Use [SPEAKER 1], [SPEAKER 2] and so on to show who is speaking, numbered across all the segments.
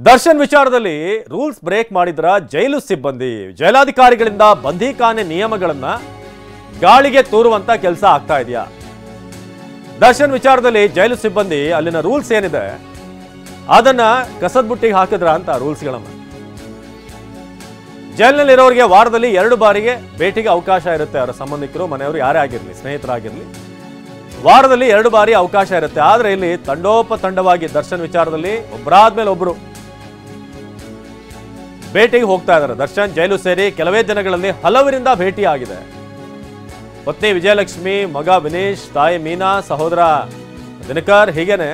[SPEAKER 1] ದರ್ಶನ್ ವಿಚಾರದಲ್ಲಿ rules break ಮಾಡಿದ್ರ ಜೈಲು ಸಿಬ್ಬಂದಿ ಜೈಲಾಧಿಕಾರಿಗಳಿಂದ ಬಂಧಿಖಾನೆ ನಿಯಮಗಳನ್ನ ಗಾಳಿಗೆ ತೂರುವಂತ ಕೆಲಸ ಆಗ್ತಾ ಇದೆಯಾ? ದರ್ಶನ್ ವಿಚಾರದಲ್ಲಿ ಜೈಲು ಸಿಬ್ಬಂದಿ ಅಲ್ಲಿನ ರೂಲ್ಸ್ ಏನಿದೆ ಅದನ್ನ ಕಸದ ಬುಟ್ಟಿಗೆ ಹಾಕಿದ್ರ ಅಂತ ರೂಲ್ಸ್ಗಳನ್ನ. ಜೈಲಿನಲ್ಲಿರೋರಿಗೆ ವಾರದಲ್ಲಿ 2 ಬಾರಿಗೆ ಭೇಟಿಗೆ ಅವಕಾಶ ಇರುತ್ತೆ. ಅವರ ಸಂಬಂಧಿಕರು, ಮನೆಯವರು ಯಾರೇ ಆಗಿರಲಿ, ಸ್ನೇಹಿತರಾಗಿರಲಿ, ವಾರದಲ್ಲಿ 2 ಬಾರಿ ಅವಕಾಶ ಇರುತ್ತೆ. ಆದ್ರೆ ಇಲ್ಲಿ ತಂಡೋಪತಂಡವಾಗಿ ದರ್ಶನ್ ವಿಚಾರದಲ್ಲಿ ಒಬ್ಬರಾದ್ಮೇಲೆ ಒಬ್ರು ಭೇಟಿಗೆ ಹೋಗ್ತಾ ಇದ್ದಾರೆ. ದರ್ಶನ್ ಜೈಲು ಸೇರಿ ಕೆಲವೇ ದಿನಗಳಲ್ಲಿ ಹಲವರಿಂದ ಭೇಟಿ ಆಗಿದೆ. ಪತ್ನಿ ವಿಜಯಲಕ್ಷ್ಮಿ, ಮಗ ವಿನೀಶ್, ತಾಯಿ ಮೀನಾ, ಸಹೋದರ ದಿನಕರ್, ಹೀಗೇನೆ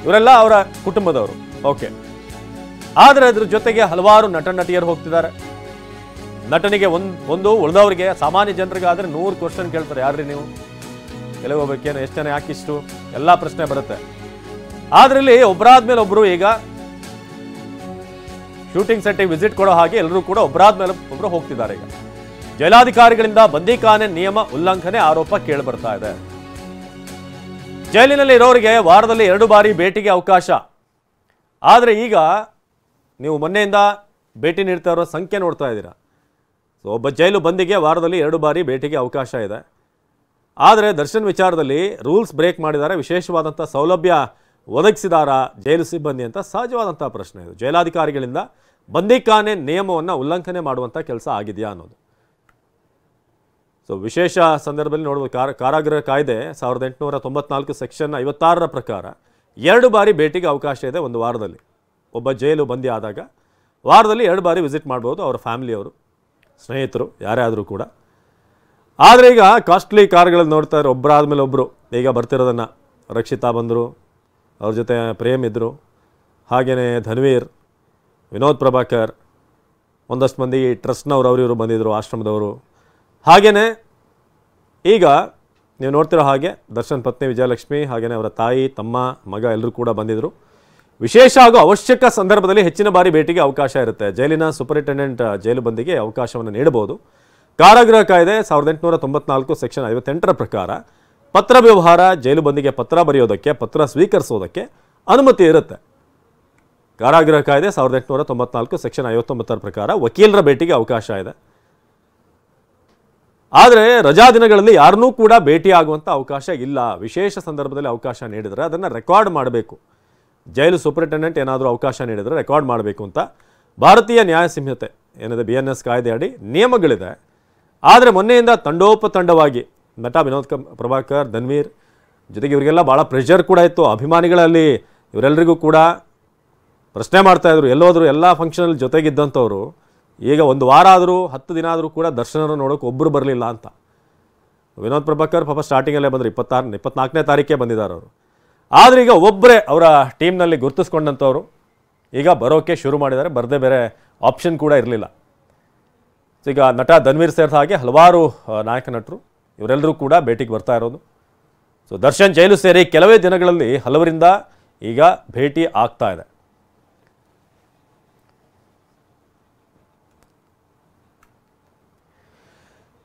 [SPEAKER 1] ಇವರೆಲ್ಲ ಅವರ ಕುಟುಂಬದವರು. ಓಕೆ, ಆದ್ರೆ ಅದ್ರ ಜೊತೆಗೆ ಹಲವಾರು ನಟ ನಟಿಯರು ಹೋಗ್ತಿದ್ದಾರೆ. ನಟನಿಗೆ ಒಂದು ಉಳಿದವರಿಗೆ, ಸಾಮಾನ್ಯ ಜನರಿಗಾದ್ರೆ 100 ಕ್ವಶನ್ ಕೇಳ್ತಾರೆ. ಯಾರ್ರಿ ನೀವು, ಎಲ್ಲಿಗೆ ಹೋಗ್ಬೇಕೇನು, ಎಷ್ಟು ಜನ, ಯಾಕಿಷ್ಟು, ಎಲ್ಲಾ ಪ್ರಶ್ನೆ ಬರುತ್ತೆ. ಆದ್ರೆ ಇಲ್ಲಿ ಒಬ್ಬರಾದ್ಮೇಲೆ ಒಬ್ರು ಈಗ ಶೂಟಿಂಗ್ ಸೆಟ್ಟಿಗೆ ವಿಸಿಟ್ ಕೊಡೋ ಹಾಗೆ ಎಲ್ಲರೂ ಕೂಡ ಒಬ್ಬರಾದ್ಮೇಲೆ ಒಬ್ರು ಹೋಗ್ತಿದ್ದಾರೆ. ಈಗ ಜೈಲಾಧಿಕಾರಿಗಳಿಂದ ಬಂಧಿಖಾನೆ ನಿಯಮ ಉಲ್ಲಂಘನೆ ಆರೋಪ ಕೇಳಿ ಬರ್ತಾ ಇದೆ. ಜೈಲಿನಲ್ಲಿ ಇರೋರಿಗೆ ವಾರದಲ್ಲಿ 2 ಬಾರಿ ಭೇಟಿಗೆ ಅವಕಾಶ. ಆದ್ರೆ ಈಗ ನೀವು ಮೊನ್ನೆಯಿಂದ ಭೇಟಿ ನೀಡ್ತಾ ಇರೋ ಸಂಖ್ಯೆ ನೋಡ್ತಾ ಇದ್ದೀರಾ. ಸೊ ಒಬ್ಬ ಜೈಲು ಬಂದಿಗೆ ವಾರದಲ್ಲಿ 2 ಬಾರಿ ಭೇಟಿಗೆ ಅವಕಾಶ ಇದೆ. ಆದರೆ ದರ್ಶನ್ ವಿಚಾರದಲ್ಲಿ ರೂಲ್ಸ್ ಬ್ರೇಕ್ ಮಾಡಿದ್ದಾರೆ. ವಿಶೇಷವಾದಂಥ ಸೌಲಭ್ಯ ಒದಗಿಸಿದಾರ ಜೈಲು ಸಿಬ್ಬಂದಿ ಅಂತ ಸಹಜವಾದಂಥ ಪ್ರಶ್ನೆ ಇದು. ಜೈಲಾಧಿಕಾರಿಗಳಿಂದ ಬಂಧಿಖಾನೆ ನಿಯಮವನ್ನು ಉಲ್ಲಂಘನೆ ಮಾಡುವಂಥ ಕೆಲಸ ಆಗಿದೆಯಾ ಅನ್ನೋದು. ಸೊ ವಿಶೇಷ ಸಂದರ್ಭದಲ್ಲಿ ನೋಡ್ಬೋದು, ಕಾರಾಗೃಹ ಕಾಯ್ದೆ 1894 ಸೆಕ್ಷನ್ 56 ಪ್ರಕಾರ 2 ಬಾರಿ ಭೇಟಿಗೆ ಅವಕಾಶ ಇದೆ ಒಂದು ವಾರದಲ್ಲಿ. ಒಬ್ಬ ಜೈಲು ಬಂದಿ ಆದಾಗ ವಾರದಲ್ಲಿ 2 ಬಾರಿ ವಿಸಿಟ್ ಮಾಡ್ಬೋದು, ಅವರ ಫ್ಯಾಮಿಲಿಯವರು, ಸ್ನೇಹಿತರು, ಯಾರೇ ಆದರೂ ಕೂಡ. ಆದರೆ ಈಗ ಕಾಸ್ಟ್ಲಿ ಕಾರ್ಗಳಲ್ಲಿ ನೋಡ್ತಾ ಇದ್ದಾರೆ, ಒಬ್ಬರಾದ್ಮೇಲೆ ಒಬ್ಬರು ಈಗ ಬರ್ತಿರೋದನ್ನು. ರಕ್ಷಿತಾ ಬಂದರು, ಅವ್ರ ಜೊತೆ ಪ್ರೇಮ್ ಇದ್ದರು, ಹಾಗೆಯೇ ಧನ್ವೀರ್, ವಿನೋದ್ ಪ್ರಭಾಕರ್, ಒಂದಷ್ಟು ಮಂದಿ ಟ್ರಸ್ಟ್ನವ್ರು ಅವರು ಬಂದಿದ್ದರು, ಆಶ್ರಮದವರು. ಹಾಗೆಯೇ ಈಗ ನೀವು ನೋಡ್ತಿರೋ ಹಾಗೆ ದರ್ಶನ್ ಪತ್ನಿ ವಿಜಯಲಕ್ಷ್ಮಿ, ಹಾಗೆಯೇ ಅವರ ತಾಯಿ, ತಮ್ಮ, ಮಗ ಎಲ್ಲರೂ ಕೂಡ ಬಂದಿದ್ದರು. ವಿಶೇಷ ಹಾಗೂ ಅವಶ್ಯಕ ಸಂದರ್ಭದಲ್ಲಿ ಹೆಚ್ಚಿನ ಬಾರಿ ಭೇಟಿಗೆ ಅವಕಾಶ ಇರುತ್ತೆ. ಜೈಲಿನ ಸೂಪರಿಂಟೆಂಡೆಂಟ್ ಜೈಲು ಬಂದಿಗೆ ಅವಕಾಶವನ್ನು ನೀಡಬಹುದು. ಕಾರಾಗೃಹ ಕಾಯ್ದೆ 1894 ಸೆಕ್ಷನ್ 58 ಪ್ರಕಾರ ಪತ್ರ ವ್ಯವಹಾರ, ಜೈಲು ಬಂದಿಗೆ ಪತ್ರ ಬರೆಯೋದಕ್ಕೆ, ಪತ್ರ ಸ್ವೀಕರಿಸೋದಕ್ಕೆ ಅನುಮತಿ ಇರುತ್ತೆ. ಕಾರಾಗೃಹ ಕಾಯ್ದೆ 1894 ಸೆಕ್ಷನ್ 59 ಪ್ರಕಾರ ವಕೀಲರ ಭೇಟಿಗೆ ಅವಕಾಶ ಇದೆ. ಆದರೆ ರಜಾ ದಿನಗಳಲ್ಲಿ ಯಾರನ್ನೂ ಕೂಡ ಭೇಟಿ ಆಗುವಂಥ ಅವಕಾಶ ಇಲ್ಲ. ವಿಶೇಷ ಸಂದರ್ಭದಲ್ಲಿ ಅವಕಾಶ ನೀಡಿದರೆ ಅದನ್ನು ರೆಕಾರ್ಡ್ ಮಾಡಬೇಕು. ಜೈಲು ಸೂಪರಿಂಟೆಂಡೆಂಟ್ ಏನಾದರೂ ಅವಕಾಶ ನೀಡಿದರೆ ರೆಕಾರ್ಡ್ ಮಾಡಬೇಕು ಅಂತ ಭಾರತೀಯ ನ್ಯಾಯ ಸಂಹಿತೆ ಏನಿದೆ, BNS ಕಾಯ್ದೆ ಅಡಿ ನಿಯಮಗಳಿದೆ. ಆದರೆ ಮೊನ್ನೆಯಿಂದ ತಂಡೋಪತಂಡವಾಗಿ ನಟ ವಿನೋದ್ ಪ್ರಭಾಕರ್, ಧನ್ವೀರ್ ಜೊತೆಗೆ ಇವರಿಗೆಲ್ಲ ಭಾಳ ಪ್ರೆಷರ್ ಕೂಡ ಇತ್ತು. ಅಭಿಮಾನಿಗಳಲ್ಲಿ ಇವರೆಲ್ಲರಿಗೂ ಕೂಡ ಪ್ರಶ್ನೆ ಮಾಡ್ತಾಯಿದ್ರು, ಎಲ್ಲೋದ್ರು, ಎಲ್ಲ ಫಂಕ್ಷನಲ್ಲಿ ಜೊತೆಗಿದ್ದಂಥವ್ರು ಈಗ ಒಂದು ವಾರ ಆದರೂ 10 ದಿನ ಆದರೂ ಕೂಡ ದರ್ಶನರು ನೋಡೋಕೆ ಒಬ್ಬರು ಬರಲಿಲ್ಲ ಅಂತ. ವಿನೋದ್ ಪ್ರಭಾಕರ್ ಪಾಪ ಸ್ಟಾರ್ಟಿಂಗಲ್ಲೇ ಬಂದರು, 24ನೇ ತಾರೀಕೆ ಬಂದಿದ್ದಾರೆ ಅವರು. ಆದರೆ ಈಗ ಒಬ್ಬರೇ ಅವರ ಟೀಮ್ನಲ್ಲಿ ಗುರುತಿಸ್ಕೊಂಡಂಥವ್ರು ಈಗ ಬರೋಕ್ಕೆ ಶುರು ಮಾಡಿದ್ದಾರೆ. ಬರದೇ ಬೇರೆ ಆಪ್ಷನ್ ಕೂಡ ಇರಲಿಲ್ಲ. ಈಗ ನಟ ಧನ್ವೀರ್ ಸೇರಿದ ಹಾಗೆ ಹಲವಾರು ನಾಯಕ ನಟರು ಇವರೆಲ್ಲರೂ ಕೂಡ ಭೇಟಿಗೆ ಬರ್ತಾ ಇರೋದು. ಸೊ ದರ್ಶನ್ ಜೈಲು ಸೇರಿ ಕೆಲವೇ ದಿನಗಳಲ್ಲಿ ಹಲವರಿಂದ ಈಗ ಭೇಟಿ ಆಗ್ತಾ ಇದೆ.